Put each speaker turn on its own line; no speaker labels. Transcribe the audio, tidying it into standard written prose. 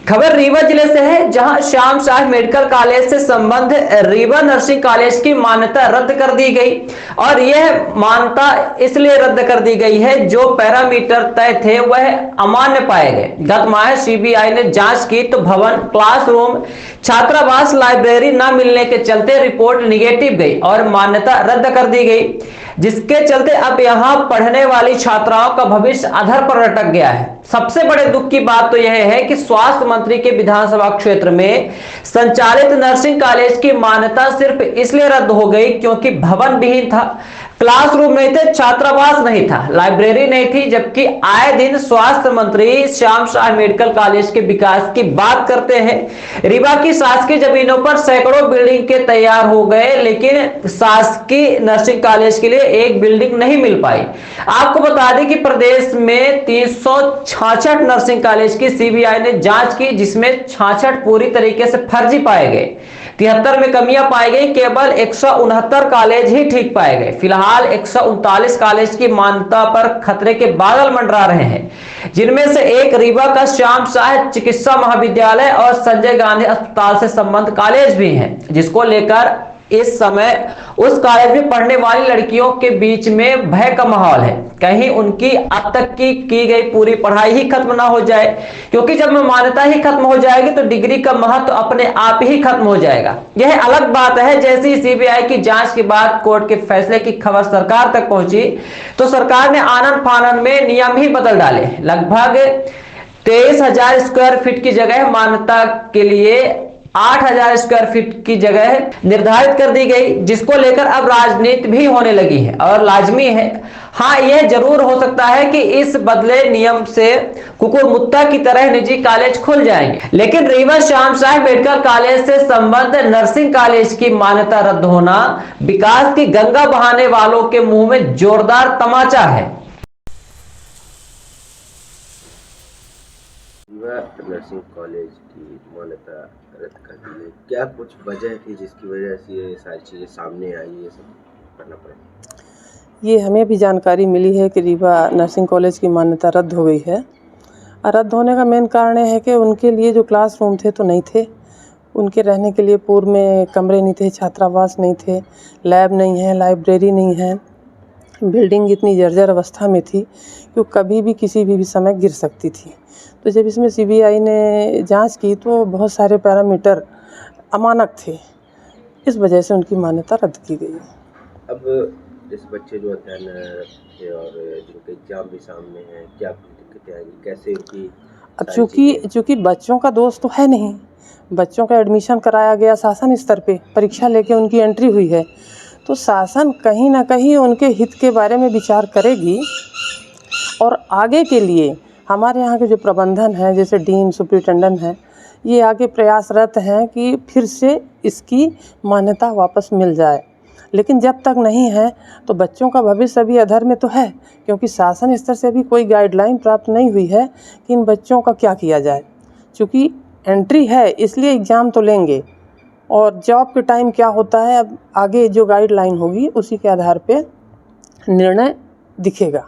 खबर रीवा जिले से है, जहां श्याम साह मेडिकल कॉलेज से संबंध रीवा नर्सिंग कॉलेज की मान्यता रद्द कर दी गई। और यह मान्यता इसलिए रद्द कर दी गई है, जो पैरामीटर तय थे वह अमान्य पाए गए। गत माह सीबीआई ने जांच की तो भवन, क्लासरूम, छात्रावास, लाइब्रेरी न मिलने के चलते रिपोर्ट निगेटिव गई और मान्यता रद्द कर दी गई, जिसके चलते अब यहां पढ़ने वाली छात्राओं का भविष्य अधर पर लटक गया है। सबसे बड़े दुख की बात तो यह है कि स्वास्थ्य मंत्री के विधानसभा क्षेत्र में संचालित नर्सिंग कॉलेज की मान्यता सिर्फ इसलिए रद्द हो गई क्योंकि भवन विहीन था, क्लासरूम नहीं थे, छात्रावास नहीं था, लाइब्रेरी नहीं थी। जबकि आए दिन स्वास्थ्य मंत्री श्याम साह मेडिकल कॉलेज के विकास की बात करते हैं। रीवा की शासकीय जमीनों पर सैकड़ों बिल्डिंग के तैयार हो गए, लेकिन शासकीय नर्सिंग कॉलेज के लिए एक बिल्डिंग नहीं मिल पाई। आपको बता दें कि प्रदेश में 366 नर्सिंग कॉलेज की सीबीआई ने जांच की, जिसमें 66 पूरी तरीके से फर्जी पाए गए, 73 में कमियां पाई गई, केवल 169 कॉलेज ही ठीक पाए गए। फिलहाल 139 कॉलेज की मान्यता पर खतरे के बादल मंडरा रहे हैं, जिनमें से एक रीवा का श्याम साह चिकित्सा महाविद्यालय और संजय गांधी अस्पताल से संबंध कॉलेज भी है, जिसको लेकर इस समय उस कॉलेज में पढ़ने वाली लड़कियों के बीच में भय का माहौल है। कहीं उनकी अब तक की गई पूरी पढ़ाई ही खत्म ना हो जाए, क्योंकि जब मान्यता ही खत्म हो जाएगी तो डिग्री का महत्व अपने आप ही खत्म हो जाएगा। यह अलग बात है, जैसी सीबीआई की जांच के बाद कोर्ट के फैसले की खबर सरकार तक पहुंची तो सरकार ने आनन फानन में नियम ही बदल डाले। लगभग 23,000 स्क्वायर फीट की जगह मान्यता के लिए 8,000 स्क्वायर फीट की जगह निर्धारित कर दी गई, जिसको लेकर अब राजनीति भी होने लगी है और लाजमी है। हाँ, यह जरूर हो सकता है कि इस बदले नियम से कुकुरमुत्ता की तरह निजी कॉलेज खुल जाएंगे, लेकिन रीवा श्याम साह मेडिकल कॉलेज से संबद्ध नर्सिंग कॉलेज की मान्यता रद्द होना विकास की गंगा बहाने वालों के मुंह में जोरदार तमाचा है।
नर्सिंग कॉलेज की मान्यता रद्द कर दी है, क्या कुछ वजह थी जिसकी वजह से ये सारी चीज़ें सामने आई, ये सब करना पड़ा?
ये हमें भी जानकारी मिली है कि रीवा नर्सिंग कॉलेज की मान्यता रद्द हो गई है। रद्द होने का मेन कारण है कि उनके लिए जो क्लासरूम थे तो नहीं थे, उनके रहने के लिए पूर्व में कमरे नहीं थे, छात्रावास नहीं थे, लैब नहीं है, लाइब्रेरी नहीं है, बिल्डिंग इतनी जर्जर अवस्था में थी कि कभी भी किसी भी समय गिर सकती थी। तो जब इसमें सीबीआई ने जांच की तो बहुत सारे पैरामीटर अमानक थे, इस वजह से उनकी मान्यता रद्द की गई।
अब जिस बच्चे जो अध्ययन थे और जिनके एग्जाम भी सामने हैं, क्या दिक्कतें आएंगी, कैसे उनकी?
अब चूँकि बच्चों का दोष तो है नहीं, बच्चों का एडमिशन कराया गया शासन स्तर पे, परीक्षा लेके उनकी एंट्री हुई है, तो शासन कहीं ना कहीं उनके हित के बारे में विचार करेगी। और आगे के लिए हमारे यहाँ के जो प्रबंधन है, जैसे डीन, सुपरिटेंडेंट हैं, ये आगे प्रयासरत हैं कि फिर से इसकी मान्यता वापस मिल जाए। लेकिन जब तक नहीं है तो बच्चों का भविष्य अभी अधर में तो है, क्योंकि शासन स्तर से अभी कोई गाइडलाइन प्राप्त नहीं हुई है कि इन बच्चों का क्या किया जाए। चूँकि एंट्री है इसलिए एग्ज़ाम तो लेंगे, और जॉब के टाइम क्या होता है अब आगे जो गाइडलाइन होगी उसी के आधार पे निर्णय दिखेगा।